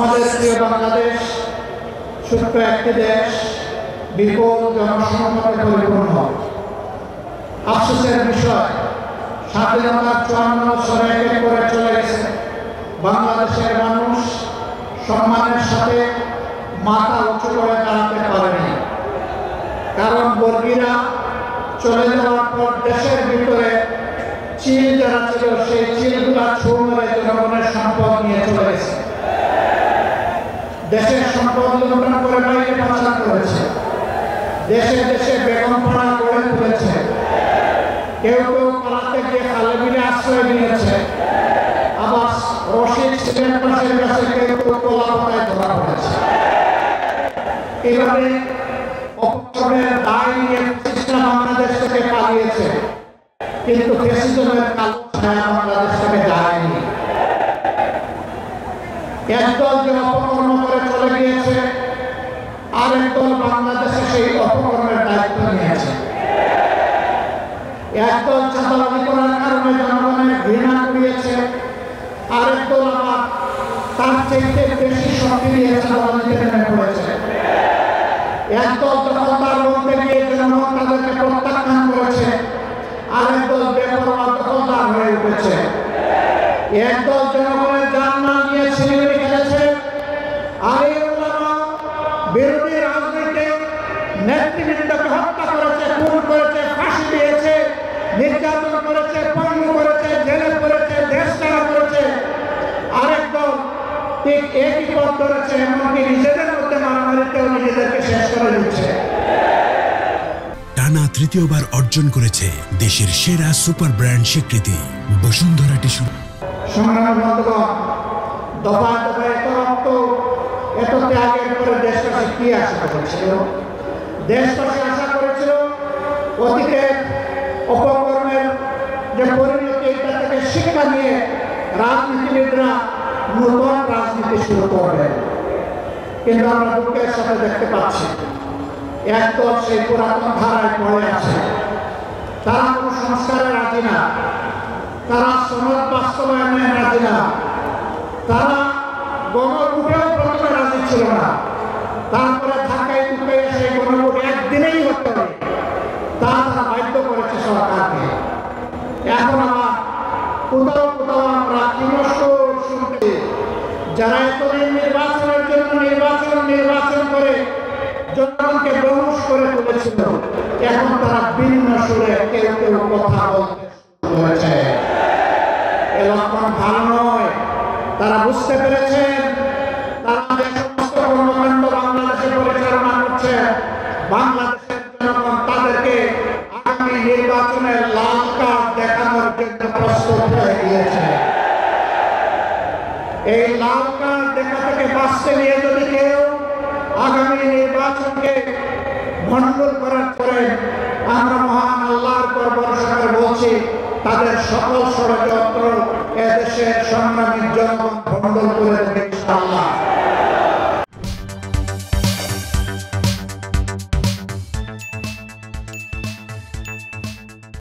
আমাদের প্রিয় বাংলাদেশ ছোট্ট একটি দেশ, বিপুল জনসংখ্যায় পরিপূর্ণ। আফসোসের বিষয়, স্বাধীনতার 54 বছর এক করে চলে গেছে, বাংলাদেশের মানুষ সম্মানের সাথে মাথা উঁচু করে দাঁড়াতে পারেনি। কারণ বর্গীরা চলে যাওয়ার পর দেশের ভিতরে চিল যারা ছিল, সেই চিলগুলা ছু মেরে জনগণের সম্পদ নিয়ে চলে গেছে। দেশের সম্পদ লুণ্ঠন করে বাইরে পাচার করেছে, দেশে দেশে বেগমপাড়া গড়ে তুলেছে। কেউ কেউ পালাতে গিয়ে খালে বিলে আশ্রয় নিয়েছে, আবার রশিদ সিমেন্ট পাশের কাছে কেউ কেউ কলাপাতায় ধরা পড়েছে। এভাবে অপকর্মের দায় নিয়ে বাংলাদেশ থেকে পালিয়েছে, কিন্তু ফ্যাসিজমের কালো ছায়া বাংলাদেশ থেকে যায়নি। একদল যে অপকর্ম করে চলে গিয়েছে, আরেক দল বাংলাদেশে সেই অপকর্মের দায়িত্ব নিয়েছে। একদল চাঁদাবাজি করার কারণে জনগণের ঘৃণা করিয়েছে, আরেক দল আবার তার চাইতে বেশি শক্তি নিয়ে চাঁদাবাজিতে নেমে পড়েছে। একদল দখলদার বলতে গিয়ে জনগণ তাদেরকে প্রত্যাখ্যান করেছে, আরেক দল বেপরোয়া দখলদার হয়ে উঠেছে। একদল জনগণের জানমাল নিয়ে ছিনিমিনি খেলেছে, আর বিরোধী রাজনৈতিক নেতৃবৃন্দকে হত্যা করেছে, খুন করেছে, ফাঁসি দিয়েছে, নির্যাতন করেছে, পঙ্গু করেছে, জেলে করেছে, দেশ ছাড়া করেছে। আরেক দল ঠিক একই পথ ধরেছে, এমনকি নিজেদের মধ্যে মারামারিতেও নিজেদেরকে শেষ করে দিচ্ছে। টানা তৃতীয়বার অর্জন করেছে দেশের সেরা সুপার ব্র্যান্ড স্বীকৃতি বসুন্ধরা টিস্যু। সংগ্রামী বন্ধুগণ, দফায় দফায় এত রক্ত, এত ত্যাগের পরে দেশবাসী কি আশা করেছিল? দেশবাসী আশা করেছিল অতীতের অপকর্মের যে পরিণতি, এটা থেকে শিক্ষা নিয়ে রাজনীতিবিদরা নতুন রাজনীতি শুরু করবে। কিন্তু আমরা দুঃখের সাথে দেখতে পাচ্ছি একদল সেই পুরাতন ধারায় পড়ে আছে। তারা কোনো সংস্কারে রাজি না, তারা সনদ বাস্তবায়নে রাজি না, তারা গণভোটেও প্রথমে রাজি ছিল না। তারপরে ঢাকায় ঢুকে সেই গণভোট একদিনেই হতে হবে, তারা বাধ্য করেছে সরকারকে। এখন আবার কোথাও কোথাও আমরা শুনতে, যারা এতদিন নির্বাচনের জন্য নির্বাচন করে জনগণকে বেহুশ করে তুলেছিল, এখন তারা ভিন্ন সুরে কেউ কেউ কথা বলতে শুরু করেছে। এ লক্ষণ ভালো নয়। তারা বুঝতে পেরেছেন তারা যে সমস্ত কর্মকাণ্ড বাংলাদেশে পরিচালনা করছে, বাংলাদেশের জনগণ তাদেরকে আগামী নির্বাচনে লাল কার্ড দেখানোর জন্য প্রস্তুত হয়ে গিয়েছে। এই লাল কার্ড দেখা থেকে বাঁচতে নিয়ে যদি কেউ আগামী নির্বাচনকে ভণ্ডুল করার পরে, আমরা মহান আল্লাহর উপর ভরসা করে বলছি, তাদের সকল ষড়যন্ত্র এদেশের সংগ্রামী জনগণ ভণ্ডুল করে